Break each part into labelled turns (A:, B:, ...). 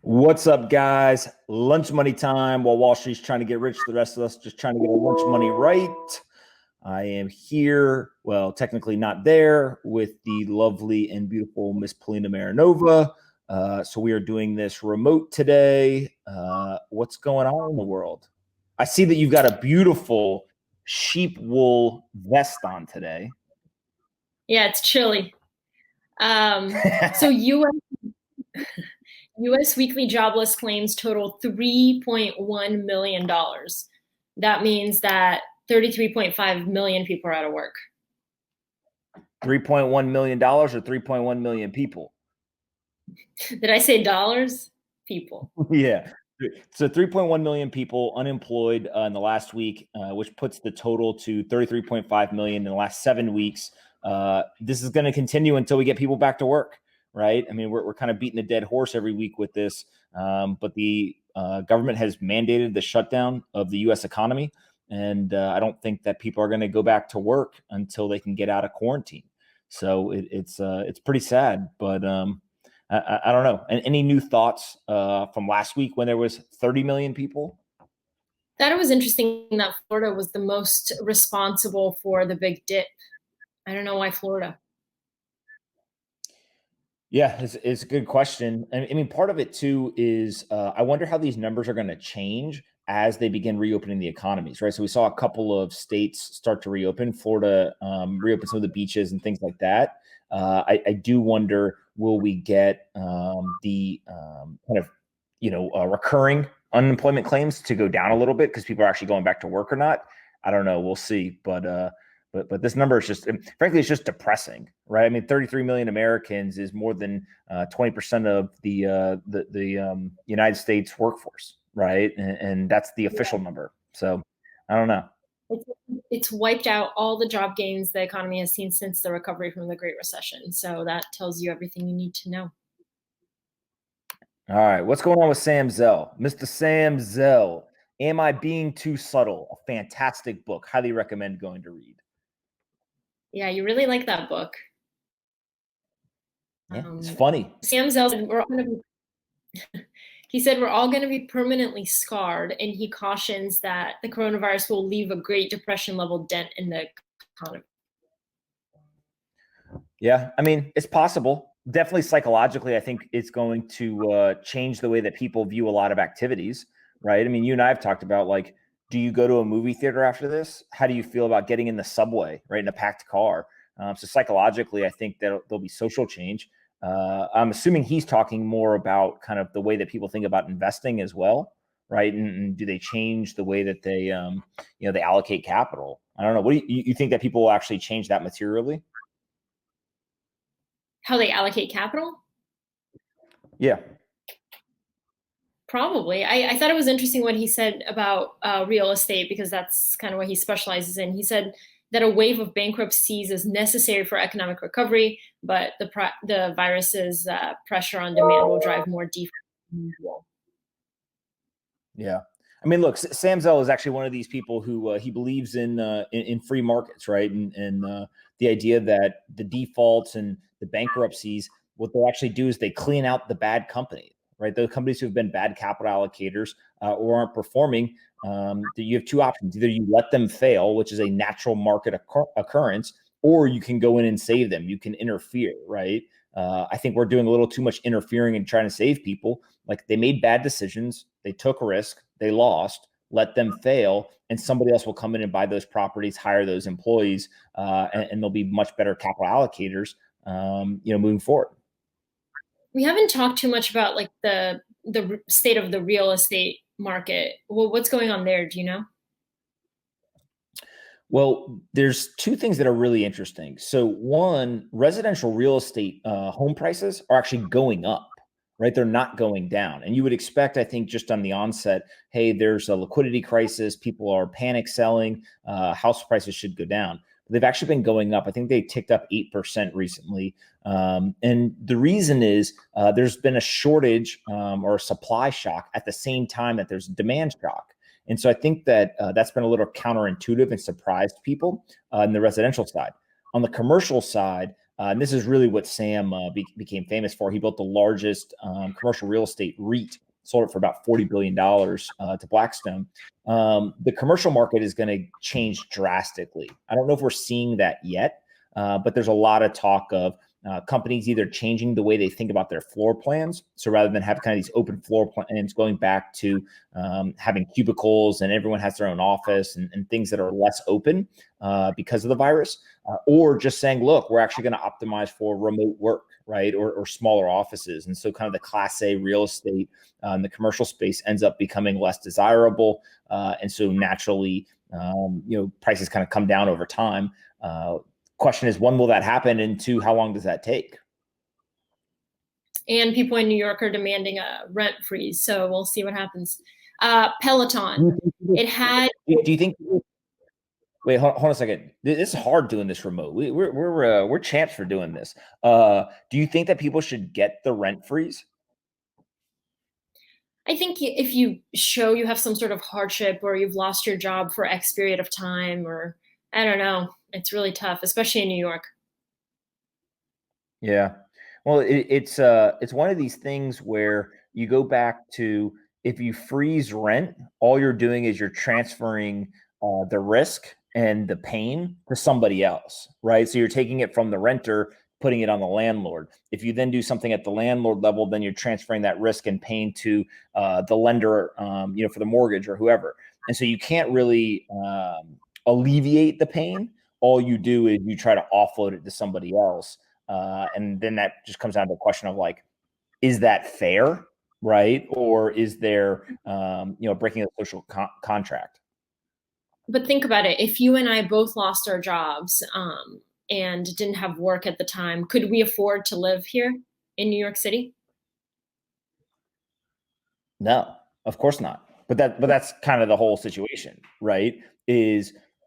A: What's up, guys? Lunch money time. While Wall Street's trying to get rich, the rest of us just trying to get our lunch money right. I am here, well, technically not there, with the lovely and beautiful Miss Polina Marinova. So we are doing this remote today. What's going on in the world? I see that you've got a beautiful sheep wool vest on today.
B: Yeah, it's chilly. So U.S. weekly jobless claims total $3.1 million. That means that 33.5 million people are out of work.
A: $3.1 million or 3.1 million people?
B: Did I say dollars? People.
A: Yeah. So 3.1 million people unemployed in the last week, which puts the total to 33.5 million in the last 7 weeks. This is going to continue until we get people back to work, right? I mean, we're kind of beating a dead horse every week with this, but the government has mandated the shutdown of the U.S. economy, and I don't think that people are going to go back to work until they can get out of quarantine. So it's pretty sad, but I don't know. And any new thoughts from last week when there was 30 million people?
B: Thought it was interesting that Florida was the most responsible for the big dip. I don't know why Florida.
A: Yeah, it's a good question. I mean, part of it too is I wonder how these numbers are going to change as they begin reopening the economies, right? So we saw a couple of states start to reopen. Florida reopen some of the beaches and things like that. I do wonder, will we get the kind of recurring unemployment claims to go down a little bit because people are actually going back to work or not? I don't know. We'll see, but this number is just, frankly, it's just depressing, right? I mean, 33 million Americans is more than 20% of the United States workforce, right? And that's the official number. So I don't know.
B: It's wiped out all the job gains the economy has seen since the recovery from the Great Recession. So that tells you everything you need to know.
A: All right, what's going on with Sam Zell? Mr. Sam Zell, Am I Being Too Subtle? A fantastic book. Highly recommend going to read.
B: Yeah, you really like that book.
A: Yeah, it's funny.
B: Sam Zell said he said we're all going to be permanently scarred, and he cautions that the coronavirus will leave a Great Depression level dent in the economy.
A: Yeah, I mean, it's possible. Definitely psychologically, I think it's going to change the way that people view a lot of activities, right? I mean, you and I have talked about, like, do you go to a movie theater after this? How do you feel about getting in the subway, right, in a packed car? So psychologically, I think that there'll be social change. I'm assuming he's talking more about kind of the way that people think about investing as well, right? And do they change the way that they allocate capital? I don't know. What do you think that people will actually change that materially?
B: How they allocate capital?
A: Yeah.
B: Probably. I thought it was interesting what he said about real estate, because that's kind of what he specializes in. He said that a wave of bankruptcies is necessary for economic recovery, but the virus's pressure on demand will drive more default than usual.
A: Yeah. I mean, look, Sam Zell is actually one of these people who he believes in free markets, right? And the idea that the defaults and the bankruptcies, what they actually do is they clean out the bad company, right? The companies who have been bad capital allocators or aren't performing. You have two options: either you let them fail, which is a natural market occurrence, or you can go in and save them. You can interfere, right? I think we're doing a little too much interfering and trying to save people. Like, they made bad decisions, they took a risk, they lost, let them fail, and somebody else will come in and buy those properties, hire those employees, and they'll be much better capital allocators, moving forward.
B: We haven't talked too much about like the state of the real estate market. Well, what's going on there? Do you know?
A: Well, there's two things that are really interesting. So one, residential real estate home prices are actually going up, right? They're not going down. And you would expect, I think, just on the onset, hey, there's a liquidity crisis. People are panic selling. House prices should go down. But they've actually been going up. I think they ticked up 8% recently. And the reason is there's been a shortage or a supply shock at the same time that there's a demand shock. And so I think that that's been a little counterintuitive and surprised people on the residential side. On the commercial side, And this is really what Sam became famous for. He built the largest commercial real estate REIT, sold it for about $40 billion to Blackstone. The commercial market is going to change drastically. I don't know if we're seeing that yet, but there's a lot of talk of companies either changing the way they think about their floor plans. So rather than have kind of these open floor plans, going back to having cubicles and everyone has their own office and things that are less open because of the virus, or just saying, look, we're actually going to optimize for remote work, right? Or smaller offices. And so kind of the Class A real estate in the commercial space ends up becoming less desirable. And so naturally, prices kind of come down over time. Question is, when will that happen? And two, how long does that take?
B: And people in New York are demanding a rent freeze. So we'll see what happens. Peloton, it had.
A: Do you think? Wait, hold on a second. This is hard doing this remote. We're champs for doing this. Do you think that people should get the rent freeze?
B: I think if you show you have some sort of hardship or you've lost your job for X period of time, or I don't know, it's really tough, especially in New York.
A: Yeah. Well, it's one of these things where you go back to, if you freeze rent, all you're doing is you're transferring the risk and the pain to somebody else, right? So you're taking it from the renter, putting it on the landlord. If you then do something at the landlord level, then you're transferring that risk and pain to the lender, for the mortgage or whoever. And so you can't really alleviate the pain. All you do is you try to offload it to somebody else. And then that just comes down to the question of like, is that fair, right? Or is there, breaking a social contract?
B: But think about it. If you and I both lost our jobs and didn't have work at the time, could we afford to live here in New York City?
A: No, of course not. But that's kind of the whole situation, right?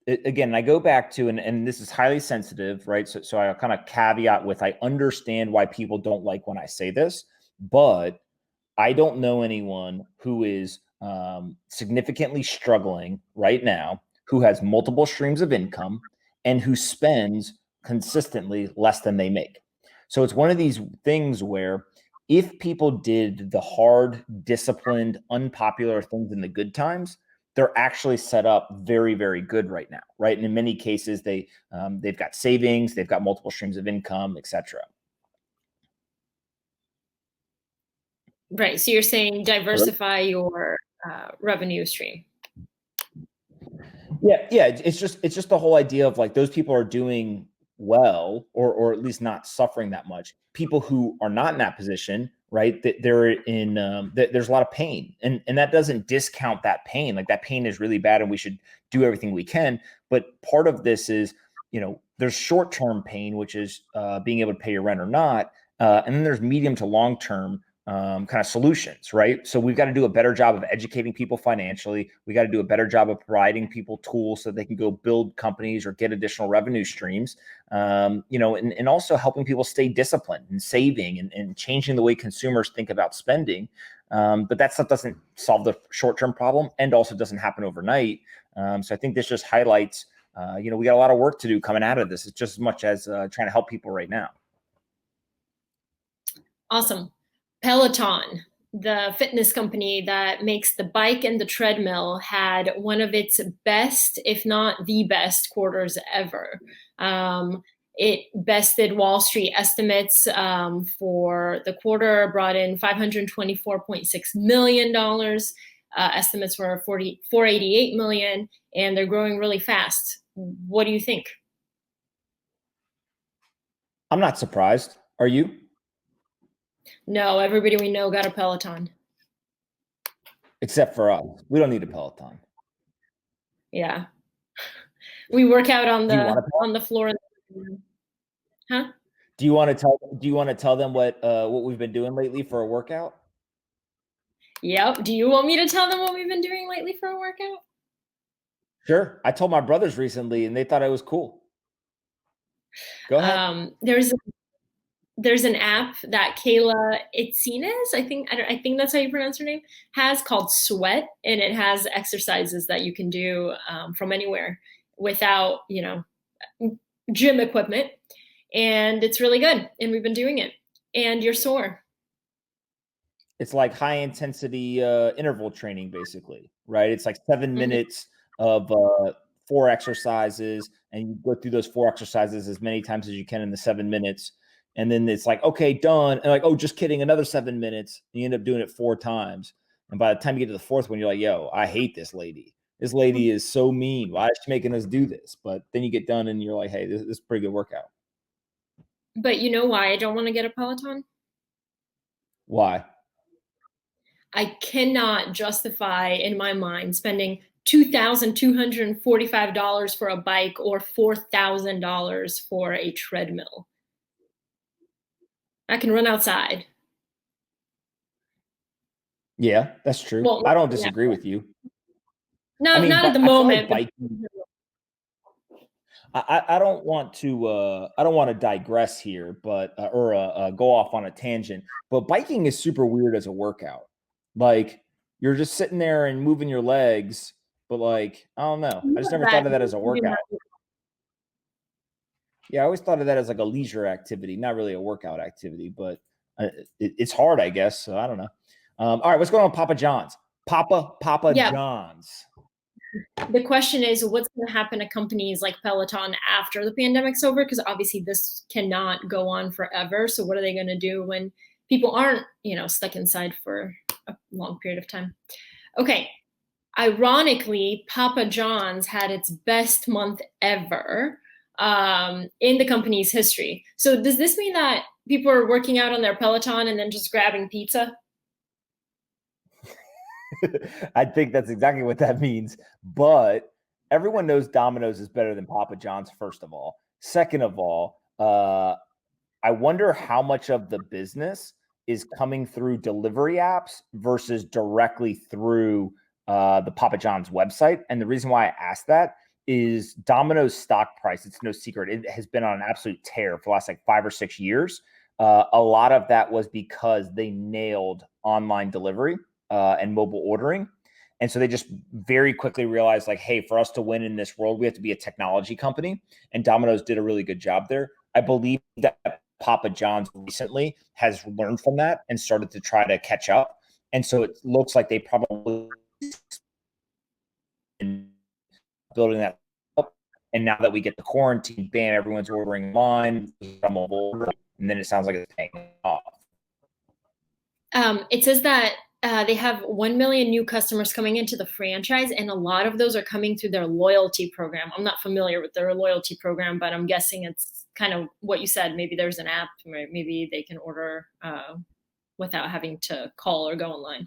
A: Again, I go back to, and this is highly sensitive, right? So I kind of caveat with, I understand why people don't like when I say this, but I don't know anyone who is significantly struggling right now, who has multiple streams of income, and who spends consistently less than they make. So it's one of these things where if people did the hard, disciplined, unpopular things in the good times, they're actually set up very, very good right now, right? And in many cases, they've got savings, they've got multiple streams of income, etc.
B: Right. So you're saying diversify your revenue stream.
A: Yeah. It's just the whole idea of like, those people are doing well, or at least not suffering that much. People who are not in that position, right? That they're in, there's a lot of pain, and that doesn't discount that pain. Like, that pain is really bad, and we should do everything we can. But part of this is, there's short-term pain, which is being able to pay your rent or not, and then there's medium to long-term kind of solutions, right? So we've got to do a better job of educating people financially. We got to do a better job of providing people tools so they can go build companies or get additional revenue streams, and also helping people stay disciplined and saving and changing the way consumers think about spending. But that stuff doesn't solve the short-term problem, and also doesn't happen overnight. So I think this just highlights, we got a lot of work to do coming out of this. It's just as much as trying to help people right now.
B: Awesome. Peloton, the fitness company that makes the bike and the treadmill, had one of its best, if not the best, quarters ever. It bested Wall Street estimates for the quarter, brought in $524.6 million. Estimates were $488 million, and they're growing really fast. What do you think?
A: I'm not surprised. Are you?
B: No, everybody we know got a Peloton.
A: Except for us. We don't need a Peloton.
B: Yeah. We work out on the floor. Huh?
A: Do you want to tell them what we've been doing lately for a workout?
B: Yep. Do you want me to tell them what we've been doing lately for a workout?
A: Sure. I told my brothers recently, and they thought it was cool. Go ahead.
B: There's an app that Kayla Itzines, I think that's how you pronounce her name, has, called Sweat, and it has exercises that you can do from anywhere without, gym equipment. and it's really good. And we've been doing it. And you're sore.
A: It's like high intensity interval training, basically, right? It's like 7 minutes of 4 exercises, and you go through those 4 exercises as many times as you can in the 7 minutes. And then it's like, okay, done. And like, oh, just kidding, another 7 minutes. And you end up doing it 4 times. And by the time you get to the fourth one, you're like, yo, I hate this lady. This lady is so mean. Why is she making us do this? But then you get done and you're like, hey, this is a pretty good workout.
B: But you know why I don't want to get a Peloton?
A: Why?
B: I cannot justify in my mind spending $2,245 for a bike or $4,000 for a treadmill. I can run outside.
A: Yeah, that's true.
B: Well,
A: I don't disagree with you.
B: no,
A: I mean,
B: not at
A: but
B: the
A: I feel like
B: moment.
A: biking. I don't want to digress here, but or go off on a tangent. But biking is super weird as a workout. Like you're just sitting there and moving your legs, but like I don't know. I just never thought of that as a workout. Yeah, I always thought of that as like a leisure activity, not really a workout activity. But it's hard, I guess. So I don't know. All right, what's going on, Papa John's? Papa
B: Yeah.
A: John's.
B: The question is, what's going to happen to companies like Peloton after the pandemic's over? Because obviously this cannot go on forever. So what are they going to do when people aren't, stuck inside for a long period of time? Okay. Ironically, Papa John's had its best month ever in the company's history. So does this mean that people are working out on their Peloton and then just grabbing pizza?
A: I think that's exactly what that means. But everyone knows Domino's is better than Papa John's, first of all. Second of all, I wonder how much of the business is coming through delivery apps versus directly through the Papa John's website. And the reason why I asked that is Domino's stock price, it's no secret, it has been on an absolute tear for the last like 5 or 6 years. A lot of that was because they nailed online delivery and mobile ordering. And so they just very quickly realized like, hey, for us to win in this world, we have to be a technology company. And Domino's did a really good job there. I believe that Papa John's recently has learned from that and started to try to catch up. And so it looks like they probably building that up. And now that we get the quarantine, bam, everyone's ordering online, and then it sounds like it's paying off.
B: It says that they have 1 million new customers coming into the franchise, and a lot of those are coming through their loyalty program. I'm not familiar with their loyalty program, but I'm guessing it's kind of what you said. Maybe there's an app, right? Maybe they can order without having to call or go online.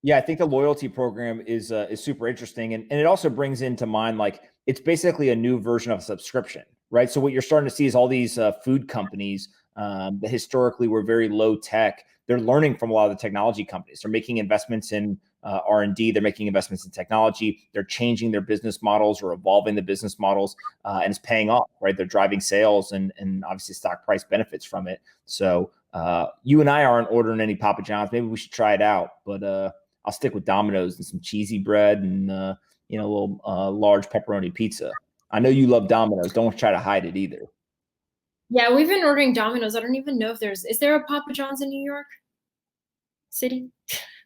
A: Yeah, I think the loyalty program is super interesting, and it also brings into mind like it's basically a new version of a subscription, right? So what you're starting to see is all these food companies that historically were very low tech. They're learning from a lot of the technology companies. They're making investments in R&D. They're making investments in technology. They're changing their business models or evolving the business models, and it's paying off, right? They're driving sales, and obviously stock price benefits from it. So you and I aren't ordering any Papa John's. Maybe we should try it out, but I'll stick with Domino's and some cheesy bread and a little large pepperoni pizza. I know you love Domino's. Don't try to hide it either.
B: Yeah, we've been ordering Domino's. I don't even know if is there a Papa John's in New York City?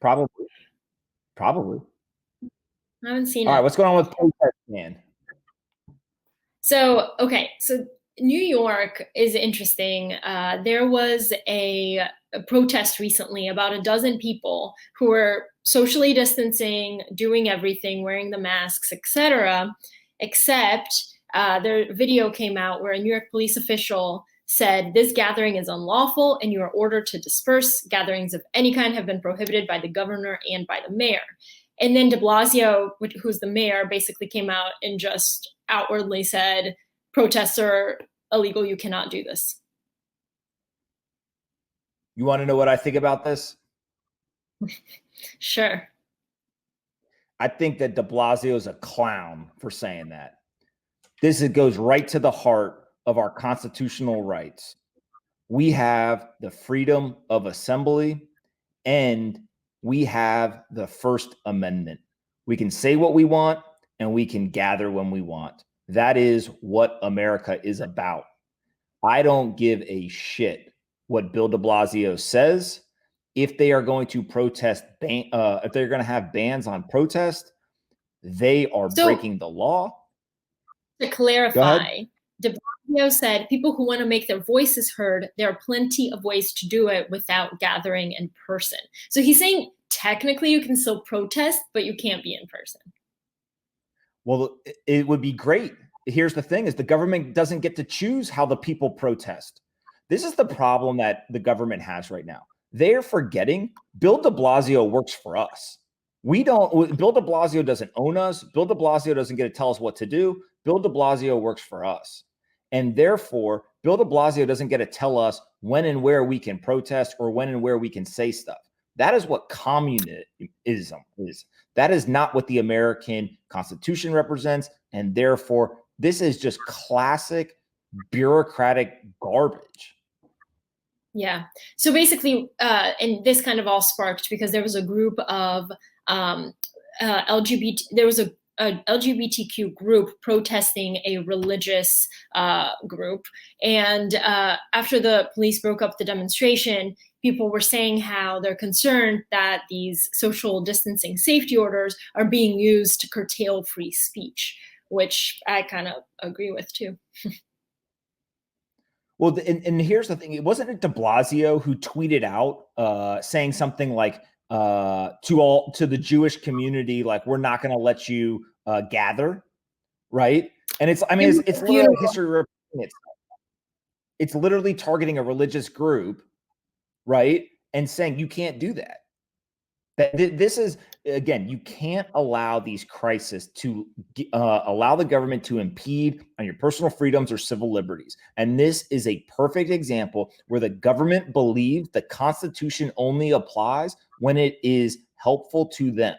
A: Probably.
B: I haven't seen
A: All
B: it.
A: right, what's going on with Pomp?
B: So New York is interesting. There was a protest recently, about a dozen people who were socially distancing, doing everything, wearing the masks, etc. Except their video came out where a New York police official said, "This gathering is unlawful and you are ordered to disperse. Gatherings of any kind have been prohibited by the governor and by the mayor." And then de Blasio, who's the mayor, basically came out and just outwardly said, "Protests are illegal. You cannot do this."
A: You want to know what I think about this?
B: Sure.
A: I think that de Blasio is a clown for saying that. This goes right to the heart of our constitutional rights. We have the freedom of assembly, and we have the First Amendment. We can say what we want, and we can gather when we want. That is what America is about. I don't give a shit what Bill de Blasio says. If they are going to protest, if they're going to have bans on protest, they are breaking the law.
B: To clarify, de Blasio said people who want to make their voices heard, there are plenty of ways to do it without gathering in person. So he's saying technically you can still protest, but you can't be in person.
A: Well, it would be great. Here's the thing: is the government doesn't get to choose how the people protest. This is the problem that the government has right now. They're forgetting Bill de Blasio works for us. We don't. Bill de Blasio doesn't own us. Bill de Blasio doesn't get to tell us what to do. Bill de Blasio works for us, and therefore Bill de Blasio doesn't get to tell us when and where we can protest or when and where we can say stuff. That is what communism is. That is not what the American Constitution represents, and therefore this is just classic bureaucratic garbage.
B: Yeah. So basically, and this kind of all sparked because there was a group of LGBT. There was a LGBTQ group protesting a religious group, and after the police broke up the demonstration, people were saying how they're concerned that these social distancing safety orders are being used to curtail free speech, which I kind of agree with too.
A: Well, and here's the thing: it wasn't de Blasio who tweeted out saying something like to the Jewish community, like, we're not going to let you gather, right? And it's literally history repeating itself. It's literally targeting a religious group, right? And saying you can't do that. This is, again, you can't allow these crises to allow the government to impede on your personal freedoms or civil liberties. And this is a perfect example where the government believes the Constitution only applies when it is helpful to them.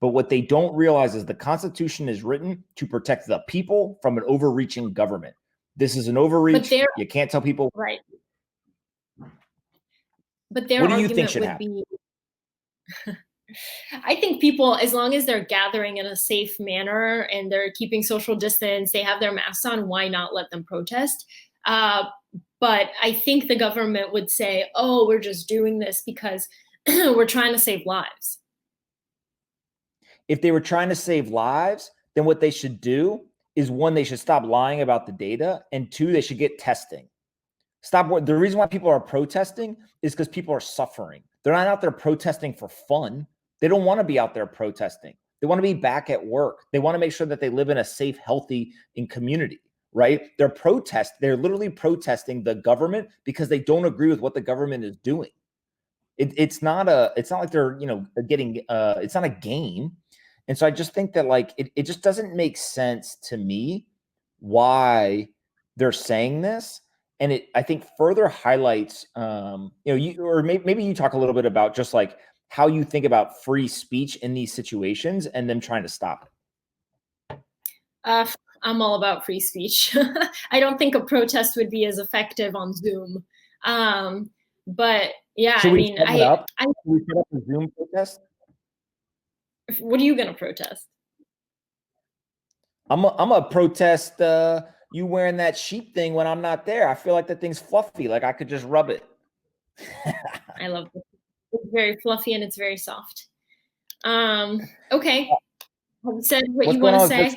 A: But what they don't realize is the Constitution is written to protect the people from an overreaching government. This is an overreach. You can't tell people.
B: Right. But their
A: what do you
B: argument
A: think should
B: would
A: happen?
B: be I think people, as long as they're gathering in a safe manner and they're keeping social distance, they have their masks on, why not let them protest? But I think the government would say, oh, we're just doing this because we're trying to save lives.
A: If they were trying to save lives, then what they should do is, one, they should stop lying about the data, and two, they should get testing. The reason why people are protesting is because people are suffering. They're not out there protesting for fun. They don't want to be out there protesting. They want to be back at work. They want to make sure that they live in a safe, healthy community, right? They're literally protesting the government because they don't agree with what the government is doing. It's not like they're, getting, it's not a game. And so I just think that, like, it just doesn't make sense to me why they're saying this. And I think further highlights, maybe you talk a little bit about just like how you think about free speech in these situations and them trying to stop it.
B: I'm all about free speech. I don't think a protest would be as effective on Zoom. But yeah,
A: Should we set up a Zoom protest?
B: What are you going to protest?
A: I'm a protest you wearing that sheep thing when I'm not there. I feel like that thing's fluffy. Like I could just rub it.
B: I love it. It's very fluffy and it's very soft. Okay. Have you said what you want to say?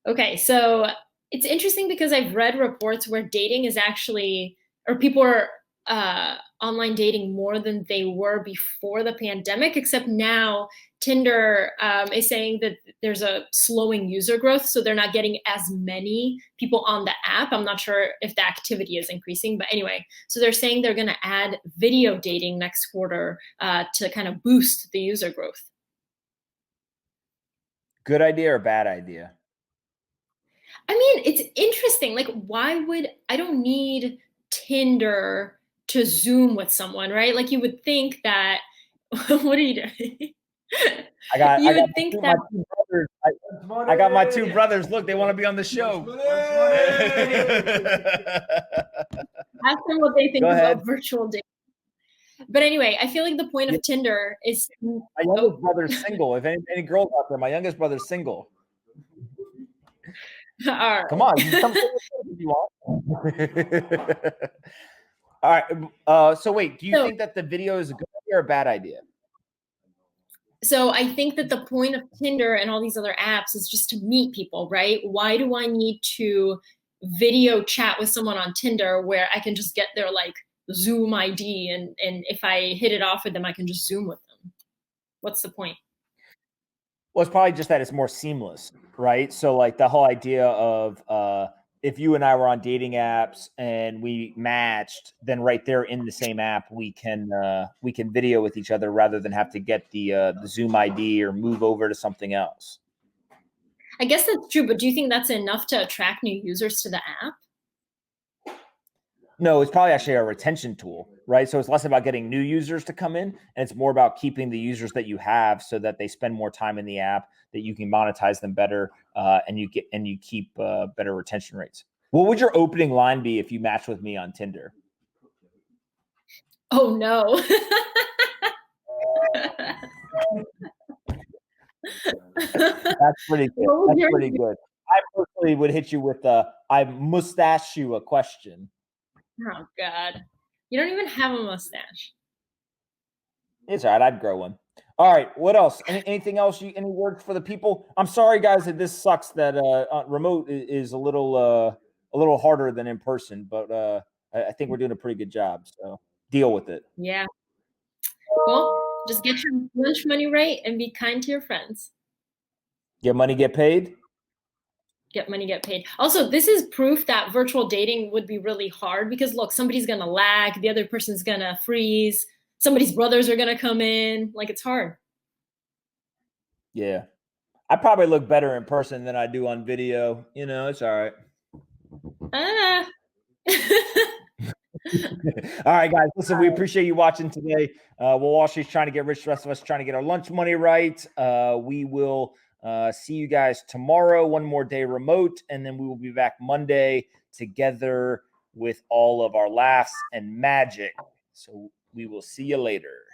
B: Okay, so it's interesting because I've read reports where dating is actually, or people are online dating more than they were before the pandemic, except now Tinder is saying that there's a slowing user growth, so they're not getting as many people on the app. I'm not sure if the activity is increasing, but anyway, so they're saying they're going to add video dating next quarter to kind of boost the user growth.
A: Good idea or bad idea?
B: I mean, it's interesting. Like, I don't need Tinder to Zoom with someone, right? Like, you would think that, what are you doing? I got
A: my two brothers. Look, they want to be on the show.
B: Ask them what they think about virtual dating. But anyway, I feel like the point of Tinder is...
A: My youngest brother's single. If any girls out there, my youngest brother's single.
B: All right.
A: Come on, you can come if you want. All right. So wait, do you think that the video is a good idea or a bad idea?
B: So I think that the point of Tinder and all these other apps is just to meet people, right? Why do I need to video chat with someone on Tinder where I can just get their like Zoom ID and if I hit it off with them, I can just Zoom with them? What's the point?
A: Well, it's probably just that it's more seamless, right? So like the whole idea of if you and I were on dating apps and we matched, then right there in the same app we can video with each other rather than have to get the Zoom ID or move over to something else.
B: I guess that's true, but do you think that's enough to attract new users to the app?
A: No, it's probably actually a retention tool, right? So it's less about getting new users to come in, and it's more about keeping the users that you have so that they spend more time in the app, that you can monetize them better, and you keep better retention rates. What would your opening line be if you matched with me on Tinder?
B: Oh no.
A: That's pretty good. That's pretty good. I personally would hit you with I mustache you a question.
B: Oh God. You don't even have a mustache.
A: It's all right. I'd grow one. All right. What else? Anything else? Any words for the people? I'm sorry, guys, that this sucks. That remote is a little harder than in person, but I think we're doing a pretty good job. So deal with it.
B: Yeah. Well, just get your lunch money right and be kind to your friends.
A: Get money, get paid.
B: Get money, get paid. Also, this is proof that virtual dating would be really hard because look, somebody's gonna lag, the other person's gonna freeze, somebody's brothers are gonna come in. Like it's hard.
A: Yeah, I probably look better in person than I do on video. You know, it's all right.
B: Ah.
A: All right, guys. Listen, we appreciate you watching today. Wall Street's trying to get rich. The rest of us trying to get our lunch money right. We will see you guys tomorrow. One more day remote, and then we will be back Monday together with all of our laughs and magic. So we will see you later.